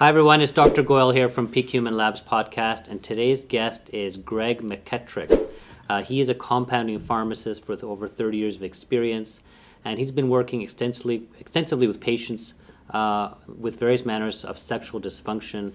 Hi everyone, it's Dr. Goel here from Peak Human Labs podcast, and today's guest is Greg Mckettrick. He is a compounding pharmacist with over 30 years of experience, and he's been working extensively with patients with various manners of sexual dysfunction,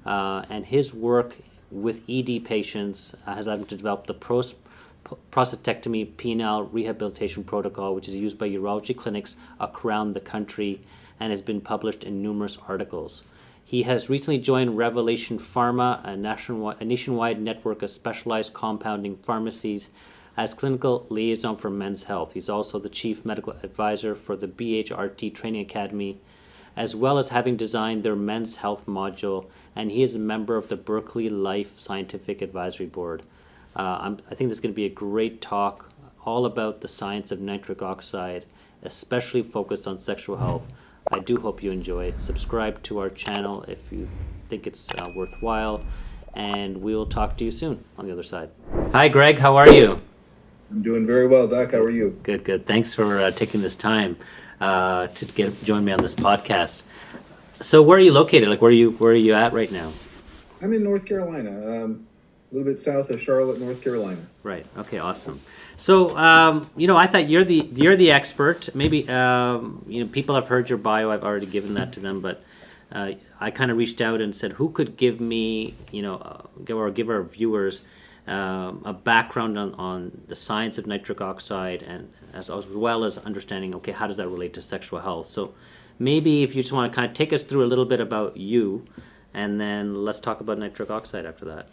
and his work with ED patients has allowed him to develop the prostatectomy penile rehabilitation protocol, which is used by urology clinics around the country and has been published in numerous articles. He has recently joined Revelation Pharma, a nationwide network of specialized compounding pharmacies, as clinical liaison for men's health. He's also the chief medical advisor for the BHRT Training Academy, as well as having designed their men's health module, and he is a member of the Berkeley Life Scientific Advisory Board. I think this is going to be a great talk all about the science of nitric oxide, especially focused on sexual health. I do hope you enjoy it. Subscribe to our channel if you think it's worthwhile, and we will talk to you soon on the other side. Hi, Greg. How are you? I'm doing very well, Doc. How are you? Good. Thanks for taking this time to join me on this podcast. So, where are you located? Where are you at right now? I'm in North Carolina, a little bit south of Charlotte, North Carolina. Right. Okay. Awesome. So, I thought you're the expert. Maybe people have heard your bio. I've already given that to them, but I kind of reached out and said, who could give me, give our viewers a background on the science of nitric oxide, and as well as understanding, okay, how does that relate to sexual health? So, maybe if you just want to kind of take us through a little bit about you, and then let's talk about nitric oxide after that.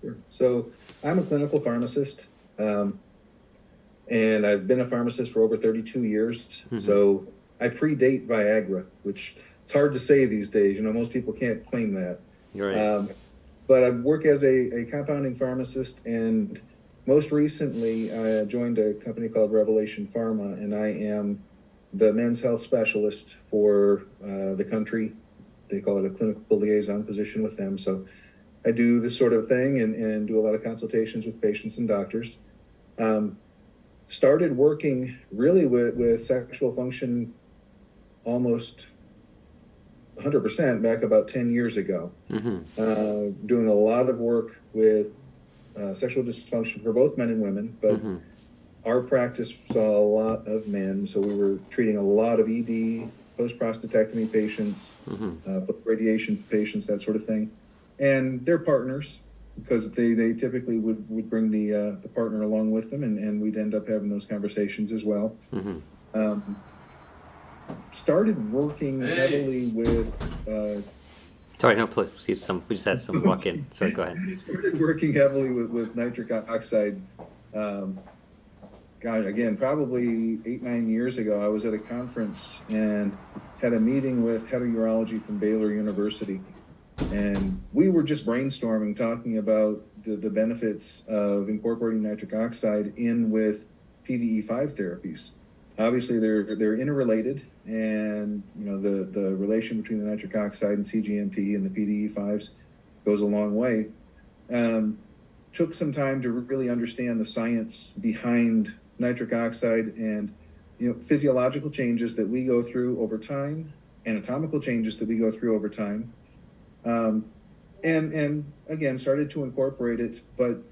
Sure. So, I'm a clinical pharmacist. And I've been a pharmacist for over 32 years. Mm-hmm. So I predate Viagra, which it's hard to say these days. Most people can't claim that. You're right. But I work as a compounding pharmacist, and most recently I joined a company called Revelation Pharma, and I am the men's health specialist for the country. They call it a clinical liaison position with them. So I do this sort of thing and do a lot of consultations with patients and doctors. Started working really with sexual function almost 100% back about 10 years ago. Mm-hmm. Doing a lot of work with sexual dysfunction for both men and women, but mm-hmm. our practice saw a lot of men, so we were treating a lot of ED, post-prostatectomy patients, mm-hmm. Radiation patients, that sort of thing, and their partners, because they typically would bring the partner along with them, and we'd end up having those conversations as well. Mm-hmm. Started working heavily with... Sorry, no, please. We just had some walk in. Sorry, go ahead. Started working heavily with nitric oxide. Again, probably 8-9 years ago, I was at a conference and had a meeting with head of urology from Baylor University. And we were just brainstorming, talking about the benefits of incorporating nitric oxide in with PDE5 therapies. Obviously, they're interrelated, and the relation between the nitric oxide and CGMP and the PDE5s goes a long way. Took some time to really understand the science behind nitric oxide and physiological changes that we go through over time, anatomical changes that we go through over time. And again, started to incorporate it, but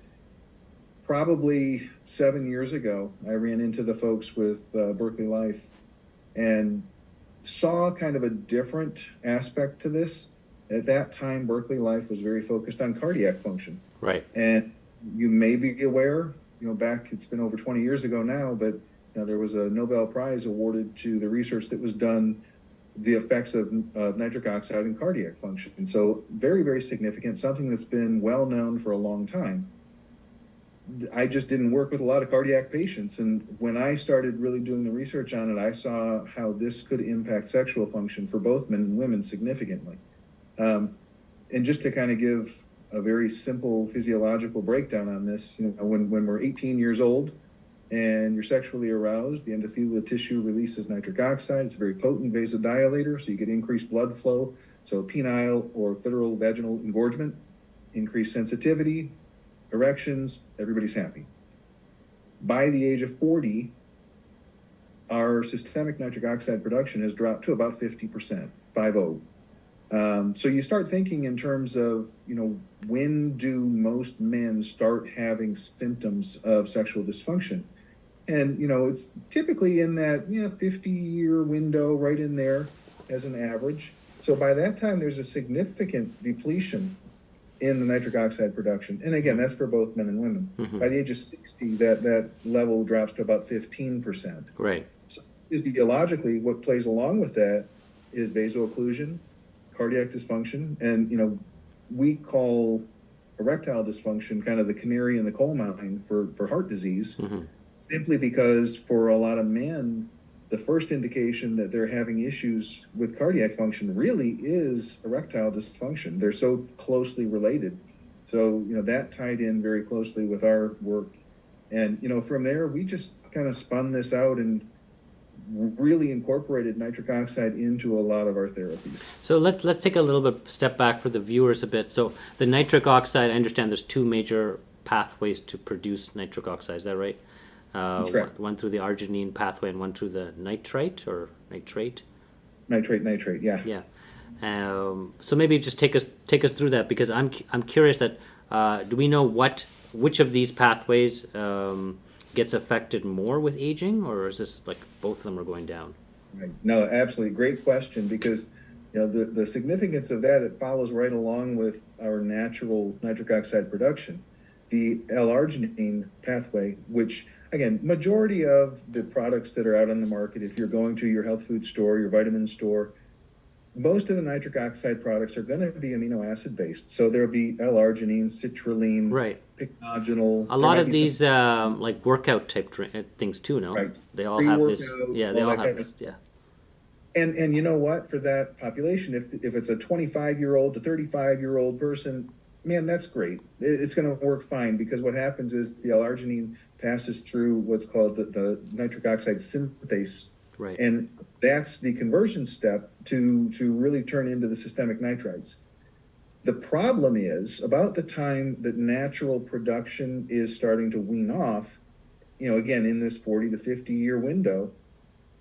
probably 7 years ago, I ran into the folks with Berkeley Life and saw kind of a different aspect to this. At that time, Berkeley Life was very focused on cardiac function. Right. And you may be aware, back, it's been over 20 years ago now, but there was a Nobel Prize awarded to the research that was done, the effects of nitric oxide in cardiac function. And so very, very significant, something that's been well known for a long time. I just didn't work with a lot of cardiac patients. And when I started really doing the research on it, I saw how this could impact sexual function for both men and women significantly. And just to kind of give a very simple physiological breakdown on this, when we're 18 years old, and you're sexually aroused, the endothelial tissue releases nitric oxide. It's a very potent vasodilator, so you get increased blood flow. So penile or clitoral vaginal engorgement, increased sensitivity, erections, everybody's happy. By the age of 40, our systemic nitric oxide production has dropped to about 50%, 50. So you start thinking in terms of, when do most men start having symptoms of sexual dysfunction? And, it's typically in that, 50-year window, right in there as an average. So by that time, there's a significant depletion in the nitric oxide production. And again, that's for both men and women. Mm-hmm. By the age of 60, that level drops to about 15%. Right. So physiologically, what plays along with that is vaso-occlusion, cardiac dysfunction, and, we call erectile dysfunction kind of the canary in the coal mine for heart disease, simply because for a lot of men, the first indication that they're having issues with cardiac function really is erectile dysfunction. They're so closely related. So, that tied in very closely with our work. And, from there, we just kind of spun this out and really incorporated nitric oxide into a lot of our therapies. So let's take a little bit step back for the viewers a bit. So the nitric oxide, I understand there's two major pathways to produce nitric oxide. Is that right? That's correct. One through the arginine pathway and one through the nitrite or nitrate. Nitrate, yeah. Yeah. So maybe just take us through that, because I'm curious that do we know which of these pathways gets affected more with aging, or is this like both of them are going down? Right. No, absolutely. Great question, because the significance of that, it follows right along with our natural nitric oxide production. The L-Arginine pathway, which again, majority of the products that are out on the market, if you're going to your health food store, your vitamin store, most of the nitric oxide products are going to be amino acid based. So there'll be L-Arginine, citrulline, right, pycnogenol. A lot of these like workout type things too, no? Right. They all have this. Yeah, they all have this. Yeah. And you know what? For that population, if it's a 25-year-old to 35-year-old person, man, that's great. It's going to work fine, because what happens is the L-Arginine passes through what's called the nitric oxide synthase. Right. And that's the conversion step to really turn into the systemic nitrites. The problem is, about the time that natural production is starting to wean off, again, in this 40 to 50-year window,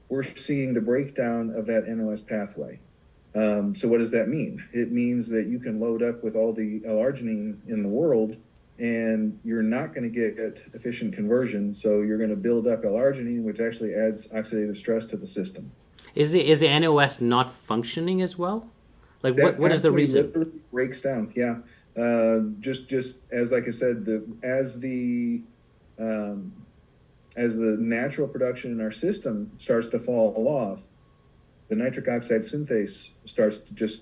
we're seeing the breakdown of that NOS pathway. So what does that mean? It means that you can load up with all the L-Arginine in the world, and you're not going to get efficient conversion. So you're going to build up L-Arginine, which actually adds oxidative stress to the system. Is the NOS not functioning as well? Like what is the reason? Literally breaks down. Yeah. Just as, like I said, as the natural production in our system starts to fall off, the nitric oxide synthase starts to just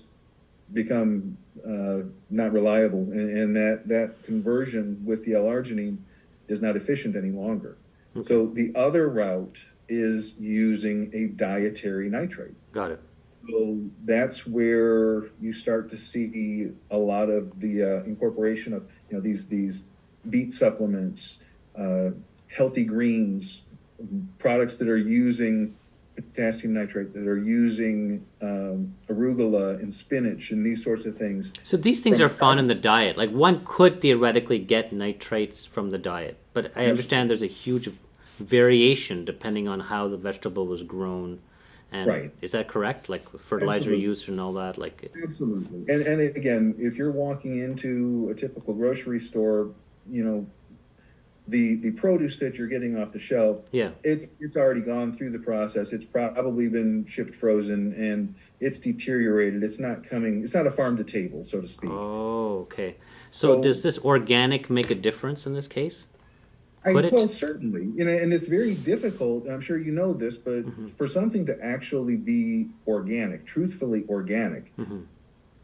become not reliable, and that conversion with the L-Arginine is not efficient any longer. Okay. So the other route is using a dietary nitrate. Got it. So that's where you start to see a lot of the incorporation of these beet supplements, healthy greens, products that are using potassium nitrate, that are using arugula and spinach and these sorts of things. So these things are found in the diet. Like one could theoretically get nitrates from the diet, but I understand there's a huge variation depending on how the vegetable was grown. And right. Is that correct? Like fertilizer Absolutely. Use and all that? Absolutely. And again, if you're walking into a typical grocery store, the produce that you're getting off the shelf, yeah, it's already gone through the process. It's probably been shipped frozen, and it's deteriorated. It's not a farm to table, so to speak. Oh, okay. So does this organic make a difference in this case? Well, certainly. And it's very difficult, and I'm sure you know this, but for something to actually be organic, truthfully organic,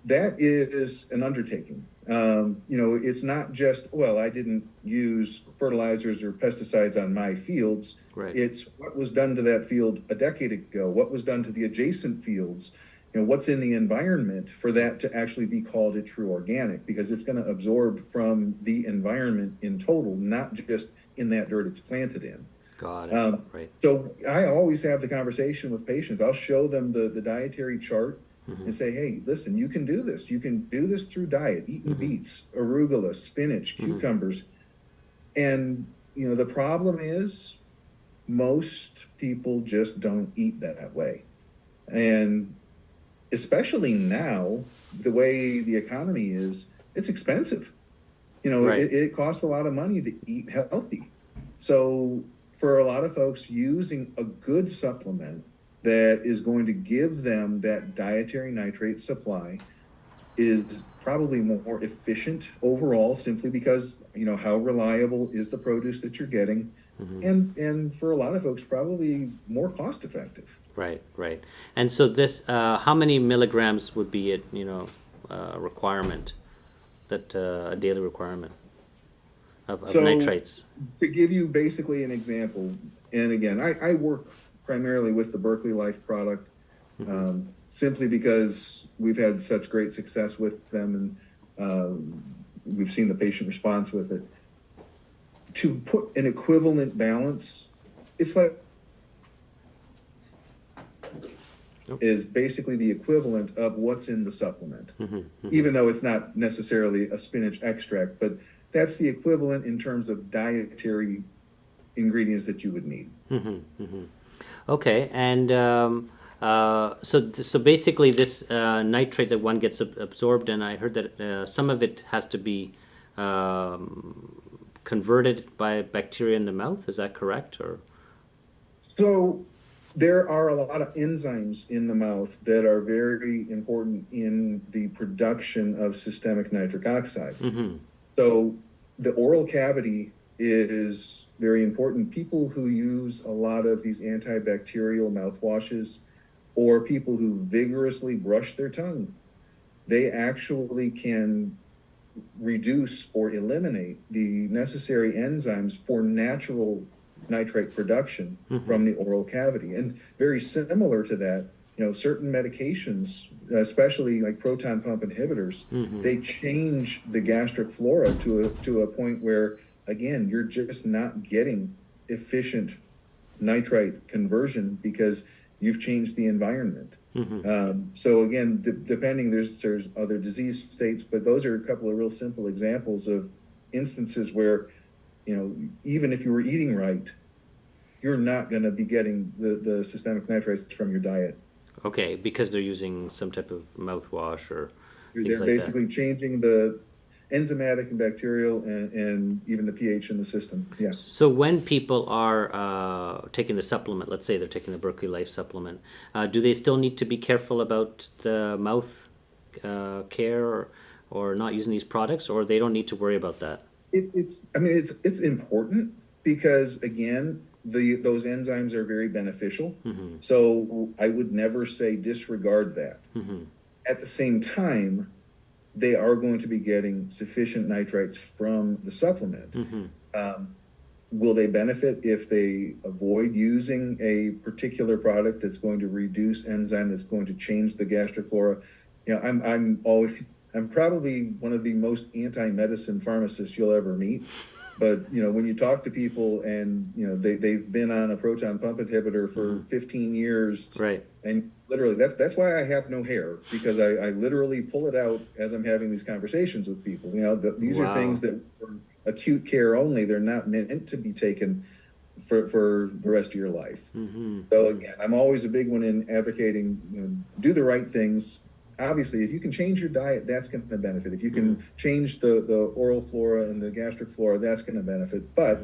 that is an undertaking. It's not just, I didn't use fertilizers or pesticides on my fields. Right. It's what was done to that field a decade ago, what was done to the adjacent fields, what's in the environment for that to actually be called a true organic, because it's going to absorb from the environment in total, not just in that dirt it's planted in. Got it. Right. So I always have the conversation with patients. I'll show them the dietary chart and say, hey, listen, you can do this. You can do this through diet, eating beets, arugula, spinach, cucumbers. And, the problem is most people just don't eat that way. And especially now, the way the economy is, it's expensive. Right. It costs a lot of money to eat healthy. So for a lot of folks, using a good supplement that is going to give them that dietary nitrate supply is probably more efficient overall, simply because how reliable is the produce that you're getting, and for a lot of folks, probably more cost effective. Right, right. And so this, how many milligrams would be a requirement, that a daily requirement of nitrates? To give you basically an example, and again, I work primarily with the Berkeley Life product, simply because we've had such great success with them, and we've seen the patient response with it. To put an equivalent balance, it's like is basically the equivalent of what's in the supplement, even though it's not necessarily a spinach extract, but that's the equivalent in terms of dietary ingredients that you would need. Okay, and so basically this nitrate that one gets absorbed, and I heard that some of it has to be converted by bacteria in the mouth. Is that correct? Or so there are a lot of enzymes in the mouth that are very important in the production of systemic nitric oxide. So the oral cavity is very important. People who use a lot of these antibacterial mouthwashes, or people who vigorously brush their tongue, they actually can reduce or eliminate the necessary enzymes for natural nitrate production from the oral cavity. And very similar to that, certain medications, especially like proton pump inhibitors, they change the gastric flora to a point where, again, you're just not getting efficient nitrite conversion because you've changed the environment. So again, depending, there's other disease states, but those are a couple of real simple examples of instances where, even if you were eating right, you're not going to be getting the systemic nitrates from your diet. okay, because they're using some type of mouthwash or things They're like basically changing the enzymatic and bacterial and even the pH in the system. Yeah. So when people are taking the supplement, let's say they're taking the Berkeley Life supplement, do they still need to be careful about the mouth care or not using these products, or they don't need to worry about that? It's important because, again, those enzymes are very beneficial. So I would never say disregard that. At the same time, they are going to be getting sufficient nitrites from the supplement. Will they benefit if they avoid using a particular product that's going to reduce enzyme, that's going to change the gastric flora? I'm probably one of the most anti-medicine pharmacists you'll ever meet. But when you talk to people and they've been on a proton pump inhibitor for 15 years, right? And literally, that's why I have no hair, because I literally pull it out as I'm having these conversations with people. These are things that are acute care only. They're not meant to be taken for the rest of your life. So again, I'm always a big one in advocating, do the right things. Obviously, if you can change your diet, that's going to benefit. If you can change the oral flora and the gastric flora, that's going to benefit. But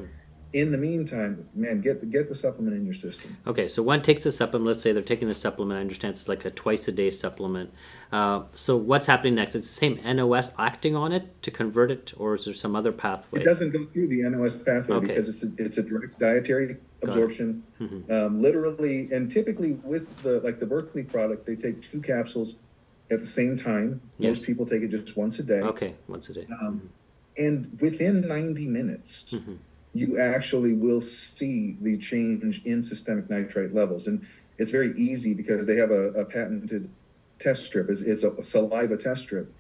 in the meantime, man, get the supplement in your system. Okay, so one takes the supplement. Let's say they're taking the supplement. I understand it's like a twice-a-day supplement. So what's happening next? It's the same NOS acting on it to convert it, or is there some other pathway? It doesn't go through the NOS pathway because it's a direct dietary absorption. Literally, and typically with the Berkeley product, they take 2 capsules at the same time. Most people take it just once a day. Okay, once a day. And within 90 minutes, you actually will see the change in systemic nitrite levels. And it's very easy because they have a patented test strip. It's a saliva test strip.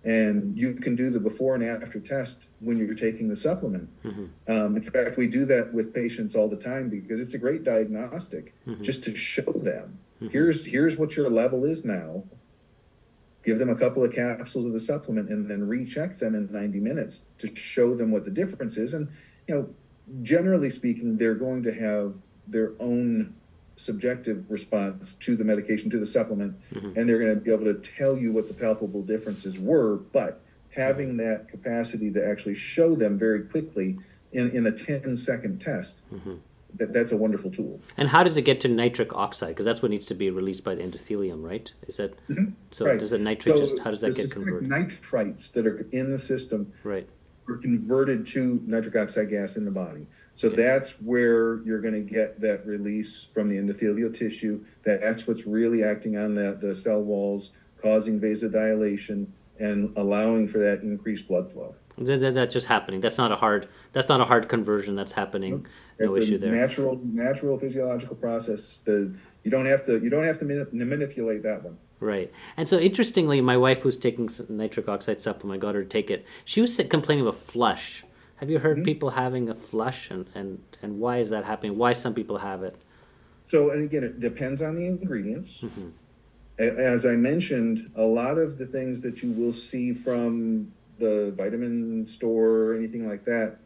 And you can do the before and after test when you're taking the supplement. In fact, we do that with patients all the time because it's a great diagnostic, just to show them, here's what your level is now. Give them a couple of capsules of the supplement and then recheck them in 90 minutes to show them what the difference is. And, generally speaking, they're going to have their own subjective response to the medication, to the supplement, and they're going to be able to tell you what the palpable differences were. But having that capacity to actually show them very quickly in a 10-second test, that's a wonderful tool. And how does it get to nitric oxide? Because that's what needs to be released by the endothelium, right? Is that so? Right. Does it nitrate? So how does that get converted? Nitrites that are in the system Right. are converted to nitric oxide gas in the body. So that's where you're going to get that release from the endothelial tissue. That's what's really acting on the cell walls, causing vasodilation and allowing for that increased blood flow. That's just happening. That's not a hard conversion. That's happening. No issue there. Natural physiological process. You don't have to manipulate that one. Right. And so interestingly, my wife, who's taking nitric oxide supplement, I got her to take it. She was complaining of a flush. Have you heard people having a flush, and why is that happening? Why some people have it? So, and again, it depends on the ingredients. As I mentioned, a lot of the things that you will see from the vitamin store or anything like that,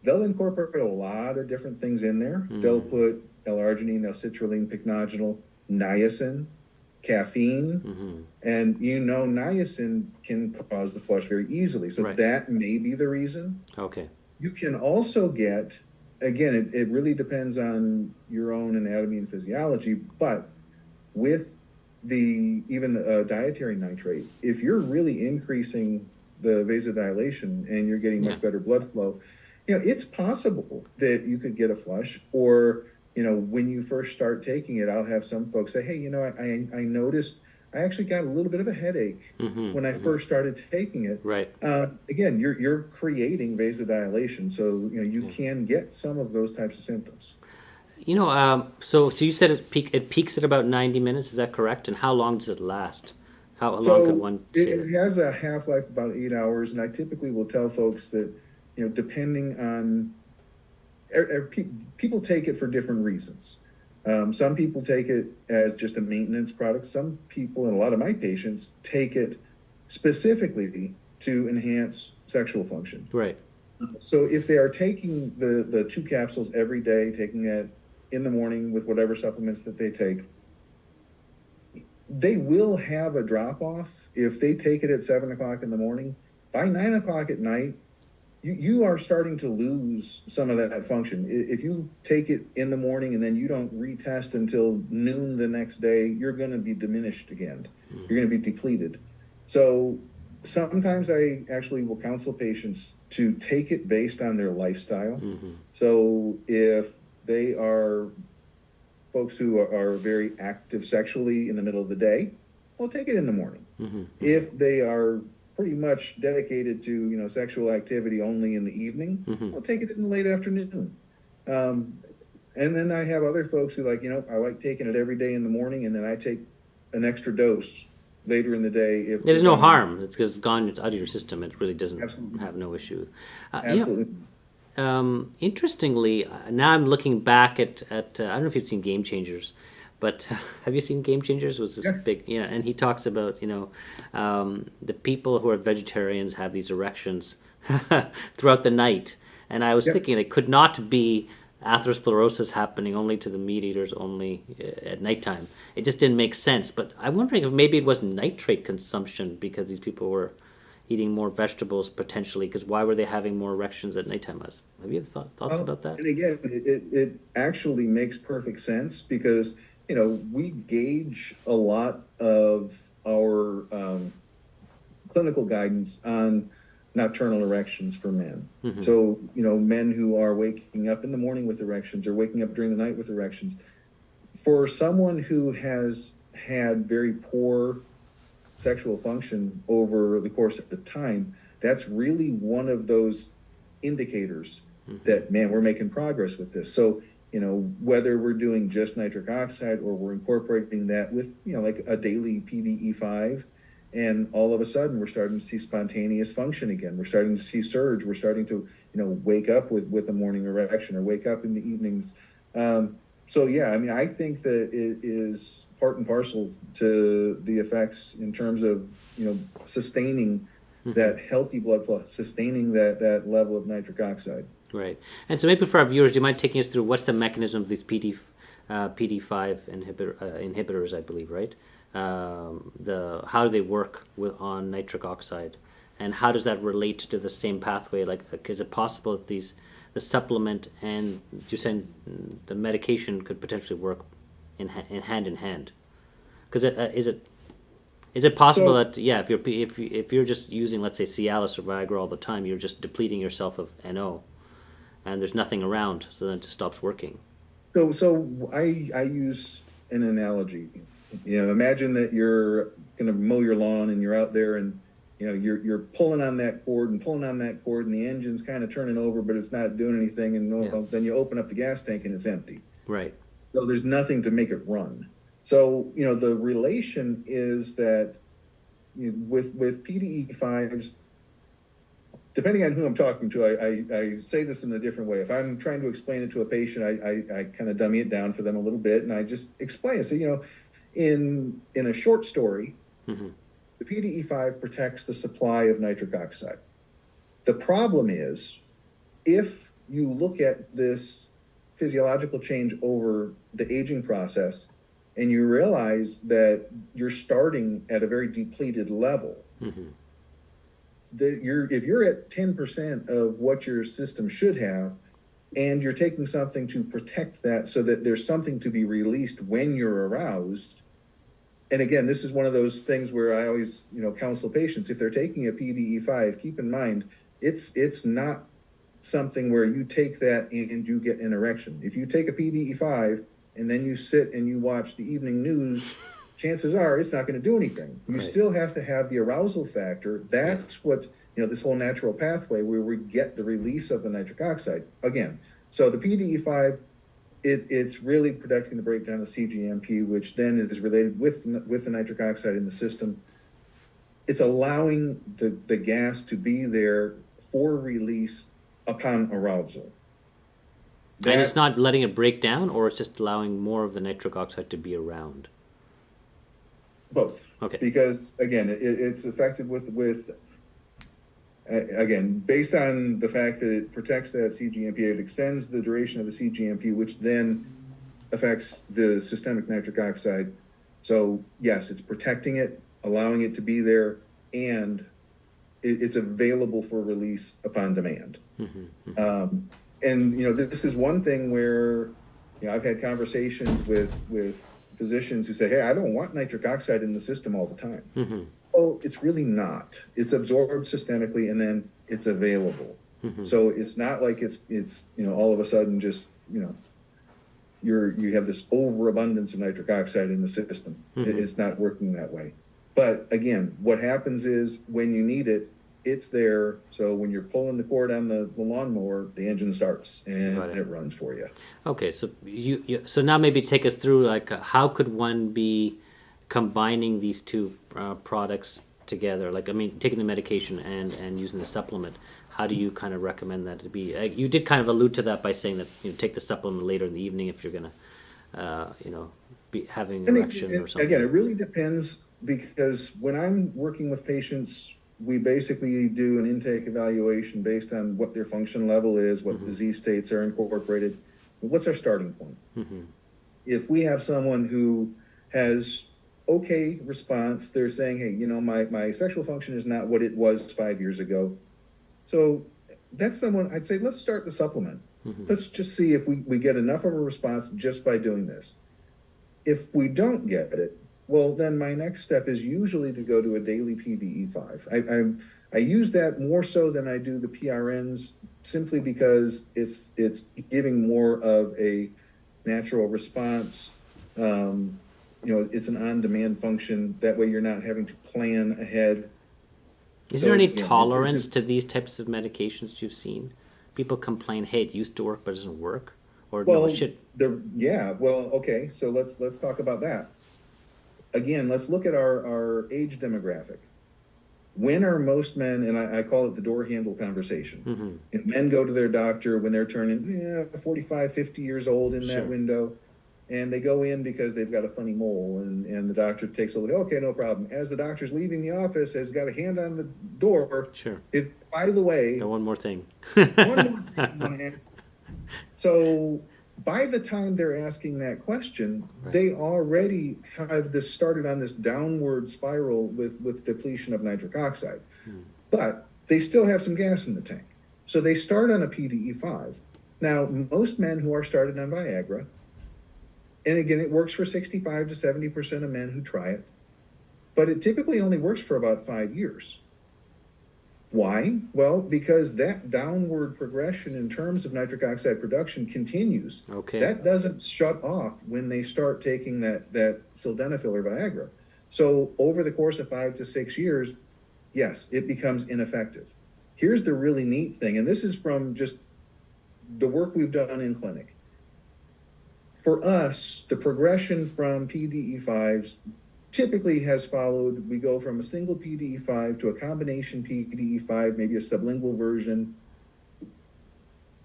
they'll incorporate a lot of different things in there. They'll put L-Arginine, L-citrulline, pycnogenol, niacin, caffeine, and niacin can cause the flush very easily. So that may be the reason. Okay. You can also get, again, it really depends on your own anatomy and physiology, but with even the dietary nitrate, if you're really increasing the vasodilation and you're getting much better blood flow, it's possible that you could get a flush. Or when you first start taking it, I'll have some folks say, hey, I noticed I actually got a little bit of a headache when I first started taking it. Right. Again, you're creating vasodilation, so you can get some of those types of symptoms. So you said it peaks at about 90 minutes. Is that correct? And how long does it last? How long could one say it has a half-life about 8 hours, and I typically will tell folks that depending on people take it for different reasons. Some people take it as just a maintenance product. Some people, and a lot of my patients, take it specifically to enhance sexual function. Right. So if they are taking the 2 capsules every day, taking that in the morning with whatever supplements that they take, they will have a drop-off. If they take it at 7 o'clock in the morning, by 9 o'clock at night, you are starting to lose some of that function. If you take it in the morning and then you don't retest until noon the next day, you're going to be diminished again. You're going to be depleted. So sometimes I actually will counsel patients to take it based on their lifestyle. So if they are folks who are very active sexually in the middle of the day, well, take it in the morning. If they are pretty much dedicated to sexual activity only in the evening, we'll take it in the late afternoon. And then I have other folks who I like taking it every day in the morning, and then I take an extra dose later in the day. There's no harm. It's because it's gone, it's out of your system. It really doesn't have no issue. Absolutely. Interestingly, now I'm looking back at I don't know if you've seen Game Changers, but have you seen Game Changers? Was this big? Yeah, and he talks about the people who are vegetarians have these erections throughout the night, and I was thinking it could not be atherosclerosis happening only to the meat eaters only at nighttime. It just didn't make sense. But I'm wondering if maybe it was nitrate consumption because these people were eating more vegetables potentially, because why were they having more erections at nighttime? Have you thoughts about that? And again, it actually makes perfect sense because we gauge a lot of our clinical guidance on nocturnal erections for men. So men who are waking up in the morning with erections or waking up during the night with erections, for someone who has had very poor sexual function over the course of the time, that's really one of those indicators that, man, we're making progress with this. So, whether we're doing just nitric oxide or we're incorporating that with, like a daily PDE5, and all of a sudden we're starting to see spontaneous function again. We're starting to see surge. We're starting to, wake up with a morning erection or wake up in the evenings. So, yeah, I mean, I think that it is part and parcel to the effects in terms of, sustaining that healthy blood flow, sustaining that level of nitric oxide. Right. And so maybe for our viewers, do you mind taking us through what's the mechanism of these PD5 inhibitors, I believe, right? How do they work on nitric oxide, and how does that relate to the same pathway? Like, is it possible that the supplement and you're saying the medication could potentially work in hand? Because is it possible that if you're just using, let's say, Cialis or Viagra all the time, you're just depleting yourself of NO, and there's nothing around, so then it just stops working. So I use an analogy. Imagine that you're going to mow your lawn and you're out there and you're pulling on that cord and the engine's kind of turning over, but it's not doing anything. And then you open up the gas tank and it's empty. Right. So there's nothing to make it run. So the relation is that with PDE5s, depending on who I'm talking to, I say this in a different way. If I'm trying to explain it to a patient, I kind of dummy it down for them a little bit, and I just explain. So, in a short story, mm-hmm. the PDE5 protects the supply of nitric oxide. The problem is, if you look at this physiological change over the aging process, and you realize that you're starting at a very depleted level, mm-hmm. If you're at 10% of what your system should have, and you're taking something to protect that so that there's something to be released when you're aroused. And again, this is one of those things where I always, counsel patients, if they're taking a PDE5, keep in mind, it's not something where you take that and you get an erection. If you take a PDE5 and then you sit and you watch the evening news, chances are it's not going to do anything. You right. still have to have the arousal factor. That's what, this whole natural pathway where we get the release of the nitric oxide. Again, so the PDE5, it's really protecting the breakdown of cGMP, which then is related with the nitric oxide in the system. It's allowing the gas to be there for release upon arousal. And it's not letting it break down, or it's just allowing more of the nitric oxide to be around? Both. Okay. Because, again, it's effective with again, based on the fact that it protects that cGMP, it extends the duration of the cGMP, which then affects the systemic nitric oxide. So, yes, it's protecting it, allowing it to be there, and it's available for release upon demand. Mm-hmm. And, this is one thing where, I've had conversations with physicians who say, hey, I don't want nitric oxide in the system all the time. Mm-hmm. Well, it's really not. It's absorbed systemically and then it's available. Mm-hmm. So it's not like it's all of a sudden just, you have this overabundance of nitric oxide in the system. Mm-hmm. It's not working that way. But again, what happens is when you need it, it's there. So when you're pulling the cord on the lawnmower, the engine starts and it runs for you. Okay, so so now maybe take us through how could one be combining these two products together? Taking the medication and using the supplement. How do you kind of recommend that to be? You did kind of allude to that by saying that take the supplement later in the evening if you're going to be having an erection or something. Again, it really depends, because when I'm working with patients, we basically do an intake evaluation based on what their function level is, what mm-hmm. disease states are incorporated. What's our starting point? Mm-hmm. If we have someone who has okay response, they're saying, hey, my sexual function is not what it was 5 years ago. So that's someone I'd say, let's start the supplement. Mm-hmm. Let's just see if we get enough of a response just by doing this. If we don't get it, well, then my next step is usually to go to a daily PDE5. I use that more so than I do the PRNs, simply because it's giving more of a natural response. It's an on-demand function. That way you're not having to plan ahead. Is there any tolerance to these types of medications you've seen? People complain, hey, it used to work, but it doesn't work? Or no, it should... okay, so let's talk about that. Again, let's look at our age demographic. When are most men, and I call it the door handle conversation. Mm-hmm. If men go to their doctor when they're turning 45, 50 years old in that window, and they go in because they've got a funny mole, and the doctor takes a look, okay, no problem. As the doctor's leaving the office, has got a hand on the door. Sure. By the way... one more thing. one more thing I want to ask. So by the time they're asking that question, Right. they already have this started on this downward spiral with depletion of nitric oxide. But they still have some gas in the tank. So they start on a PDE5. Now, most men who are started on Viagra, and again, it works for 65 to 70% of men who try it, but it typically only works for about 5 years. Why? Well, because that downward progression in terms of nitric oxide production continues. Okay. That doesn't shut off when they start taking that sildenafil or Viagra. So over the course of 5 to 6 years, yes, it becomes ineffective. Here's the really neat thing, and this is from just the work we've done in clinic. For us, the progression from PDE5s typically has followed, we go from a single PDE5 to a combination PDE5, maybe a sublingual version.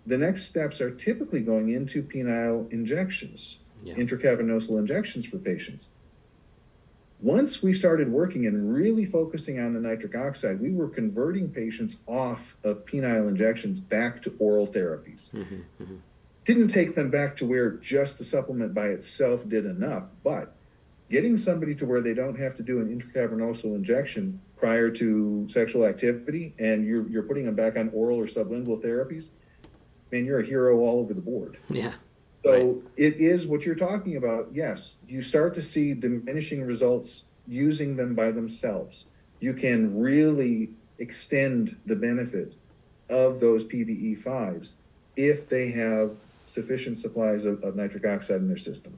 The next steps are typically going into penile injections, intracavernosal injections for patients. Once we started working and really focusing on the nitric oxide, we were converting patients off of penile injections back to oral therapies. Didn't take them back to where just the supplement by itself did enough, but getting somebody to where they don't have to do an intracavernosal injection prior to sexual activity, and you're putting them back on oral or sublingual therapies, man, you're a hero all over the board. Yeah. So right. It is what you're talking about. Yes, you start to see diminishing results using them by themselves. You can really extend the benefit of those PDE5s if they have sufficient supplies of nitric oxide in their system.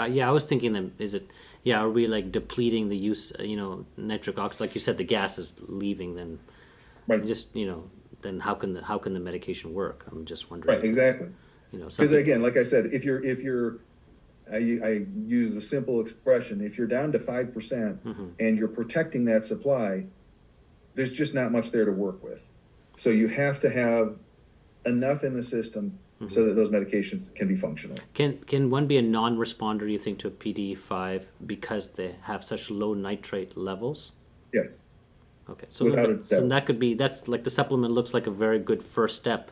Yeah, I was thinking that are we like depleting the use, nitric oxide? Like you said, the gas is leaving, then Right. just, then how can the medication work? I'm just wondering. Right, exactly. Because again, like I said, if you're I use the simple expression, if you're down to 5% and you're protecting that supply, there's just not much there to work with. So you have to have enough in the system so that those medications can be functional. Can one be a non-responder, you think, to a PDE5 because they have such low nitrate levels? Yes. Okay, so that could be, that's like the supplement looks like a very good first step,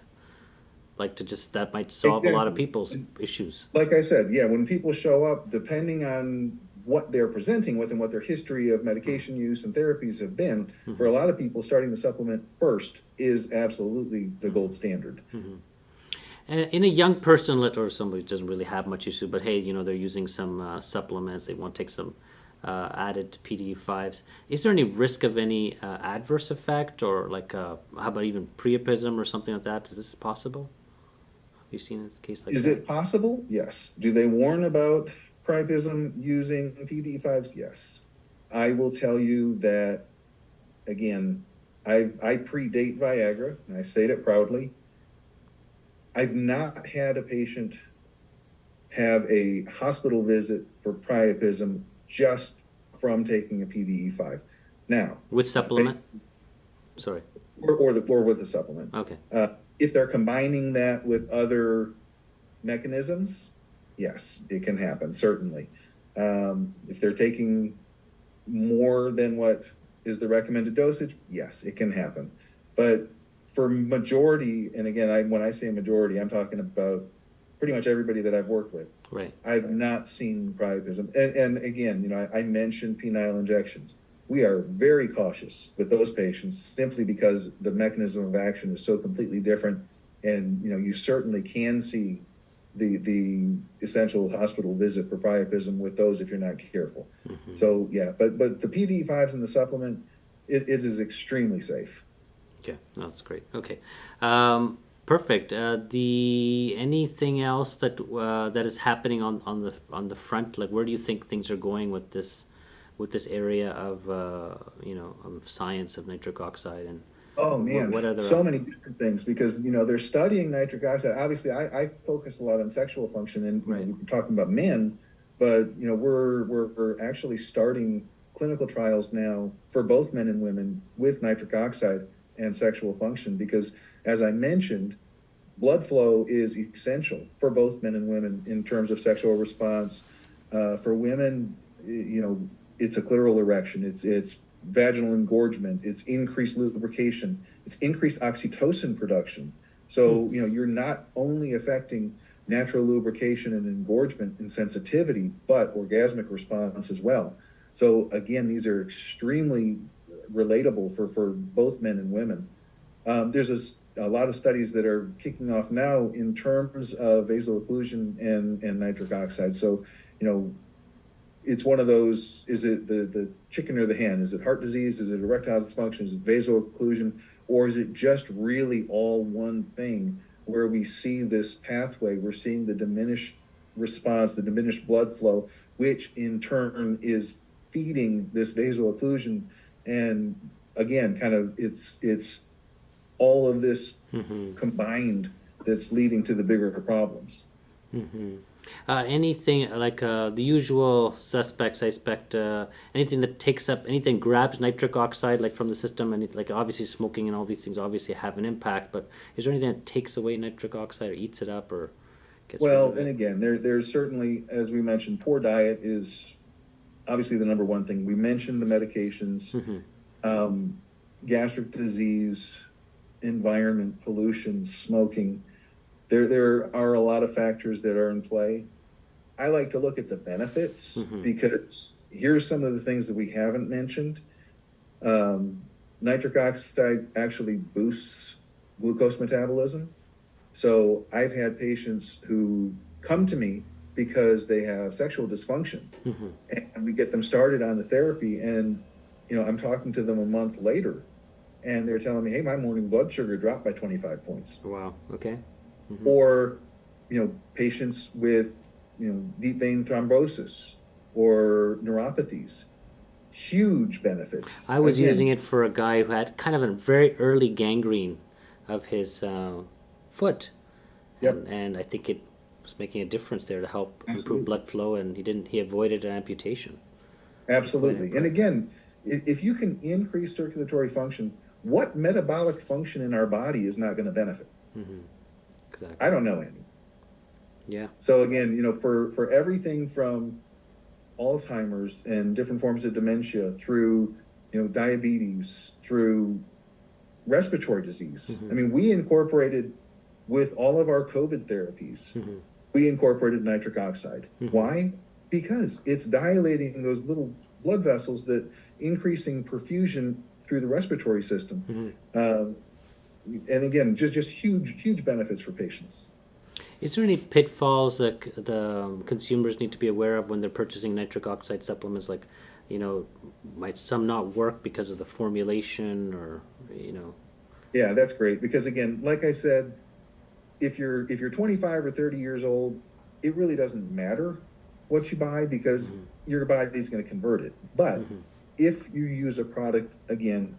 like that might solve a lot of people's issues. Like I said, yeah, when people show up, depending on what they're presenting with and what their history of medication use and therapies have been, for a lot of people, starting the supplement first is absolutely the gold standard. In a young person, or somebody who doesn't really have much issue, but hey, they're using some supplements, they want to take some added PDE5s. Is there any risk of any adverse effect, or like how about even priapism or something like that? Is this possible? Have you seen a case like that? Is it possible? Yes. Do they warn about priapism using PDE5s? Yes. I will tell you that, again, I predate Viagra, and I state it proudly. I've not had a patient have a hospital visit for priapism just from taking a PDE5. Now, with supplement? Sorry. Or with a supplement. Okay. If they're combining that with other mechanisms, yes, it can happen, certainly. If they're taking more than what is the recommended dosage, yes, it can happen. But for majority, and again, when I say majority, I'm talking about pretty much everybody that I've worked with. Right. I've not seen priapism. And again, I mentioned penile injections. We are very cautious with those patients simply because the mechanism of action is so completely different. And, you certainly can see the essential hospital visit for priapism with those if you're not careful. So, yeah, but the PDE5s in the supplement, it is extremely safe. Okay, that's great. Okay, perfect. Anything else that is happening on the front? Like, where do you think things are going with this area of of science of nitric oxide and? Oh man, what other so many different things because they're studying nitric oxide. Obviously, I focus a lot on sexual function, and right. We're talking about men, but we're actually starting clinical trials now for both men and women with nitric oxide and sexual function because, as I mentioned, blood flow is essential for both men and women in terms of sexual response. For women, it's a clitoral erection. It's vaginal engorgement. It's increased lubrication. It's increased oxytocin production. So, you're not only affecting natural lubrication and engorgement and sensitivity, but orgasmic response as well. So again, these are extremely relatable for both men and women. There's a lot of studies that are kicking off now in terms of vaso-occlusion and nitric oxide. So, it's one of those, is it the chicken or the hen? Is it heart disease? Is it erectile dysfunction? Is it vaso-occlusion? Or is it just really all one thing where we see this pathway? We're seeing the diminished response, the diminished blood flow, which in turn is feeding this vaso-occlusion. And again, kind of it's all of this combined that's leading to the bigger problems. Anything like the usual suspects, I expect, anything that takes up, anything grabs nitric oxide like from the system, and like obviously smoking and all these things obviously have an impact, but is there anything that takes away nitric oxide or eats it up or gets rid of it? And again, there's certainly, as we mentioned, poor diet is obviously the number one thing. We mentioned the medications, gastric disease, environment, pollution, smoking. There are a lot of factors that are in play. I like to look at the benefits because here's some of the things that we haven't mentioned. Nitric oxide actually boosts glucose metabolism. So I've had patients who come to me because they have sexual dysfunction, and we get them started on the therapy, and I'm talking to them a month later, and they're telling me, hey, my morning blood sugar dropped by 25 points. Wow, okay. Or, patients with, deep vein thrombosis or neuropathies, huge benefits. I was using it for a guy who had kind of a very early gangrene of his foot. And I think it was making a difference there to help improve blood flow, and he avoided an amputation. Absolutely. And again, if you can increase circulatory function, what metabolic function in our body is not going to benefit? Exactly. I don't know any. Yeah. So again, for everything from Alzheimer's and different forms of dementia through, diabetes, through respiratory disease. I mean, we incorporated with all of our COVID therapies, we incorporated nitric oxide. Why? Because it's dilating those little blood vessels that increasing perfusion through the respiratory system. And again, just huge benefits for patients. Is there any pitfalls that the consumers need to be aware of when they're purchasing nitric oxide supplements? Like, might some not work because of the formulation, or Yeah, that's great, because again, like I said, if you're 25 or 30 years old, it really doesn't matter what you buy because your body's going to convert it. But if you use a product, again,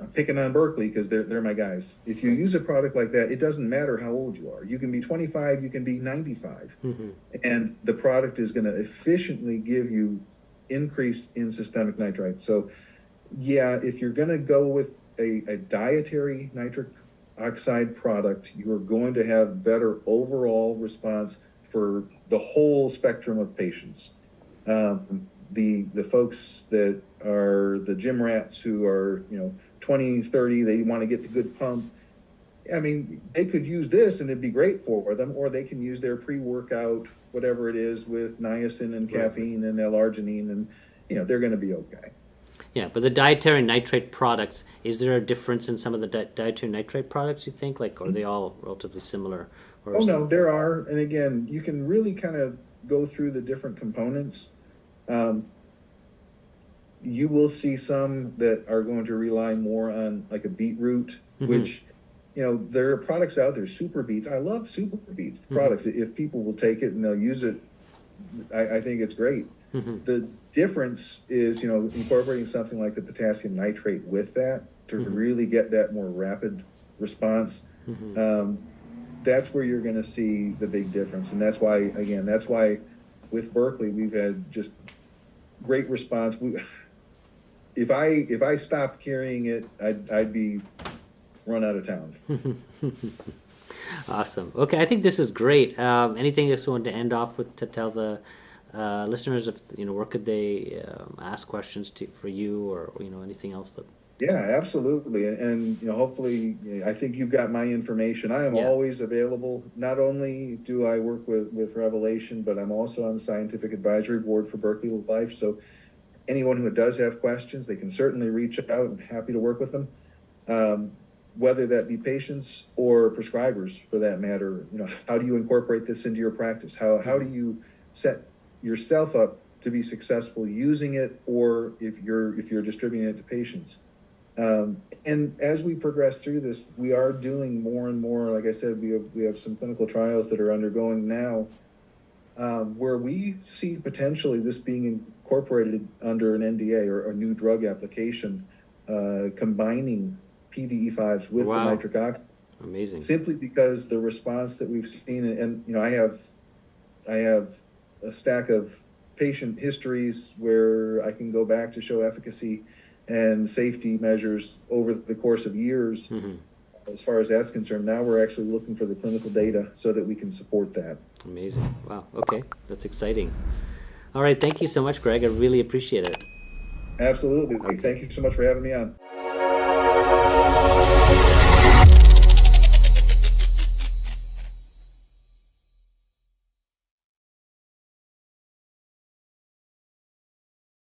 I'm picking on Berkeley because they're my guys. If you use a product like that, it doesn't matter how old you are. You can be 25, you can be 95. And the product is going to efficiently give you increase in systemic nitrite. So yeah, if you're going to go with a dietary nitric oxide product, you're going to have better overall response for the whole spectrum of patients. The folks that are the gym rats who are, 20, 30, they want to get the good pump. I mean, they could use this and it'd be great for them, or they can use their pre-workout, whatever it is, with niacin and caffeine and L-Arginine, and, they're going to be okay. Yeah, but the dietary nitrate products, is there a difference in some of the dietary nitrate products, you think? Like, are they all relatively similar? Or no, there are. And again, you can really kind of go through the different components. You will see some that are going to rely more on like a beetroot, which, there are products out there, super beets. I love super beets products. If people will take it and they'll use it, I think it's great. The difference is, incorporating something like the potassium nitrate with that to really get that more rapid response. That's where you're going to see the big difference. And that's why with Berkeley, we've had just great response. If I stopped carrying it, I'd be run out of town. Awesome. Okay, I think this is great. Anything else you want to end off with to tell the listeners, if where could they ask questions for you, or anything else that Yeah, absolutely. And hopefully, I think you've got my information. I am Yeah. always available. Not only do I work with Revelation, but I'm also on the scientific advisory board for Berkeley Life. So anyone who does have questions, they can certainly reach out. I'm happy to work with them. Whether that be patients or prescribers for that matter, how do you incorporate this into your practice? How do you set yourself up to be successful using it, or if you're distributing it to patients? And as we progress through this, we are doing more and more. Like I said, we have some clinical trials that are undergoing now, where we see potentially this being incorporated under an NDA or a new drug application, combining PDE5s with the nitric oxide. Amazing. Simply because the response that we've seen, and I have a stack of patient histories where I can go back to show efficacy and safety measures over the course of years. As far as that's concerned, now we're actually looking for the clinical data so that we can support that. Amazing. Wow. Okay. That's exciting. All right. Thank you so much, Greg. I really appreciate it. Absolutely. Okay. Thank you so much for having me on.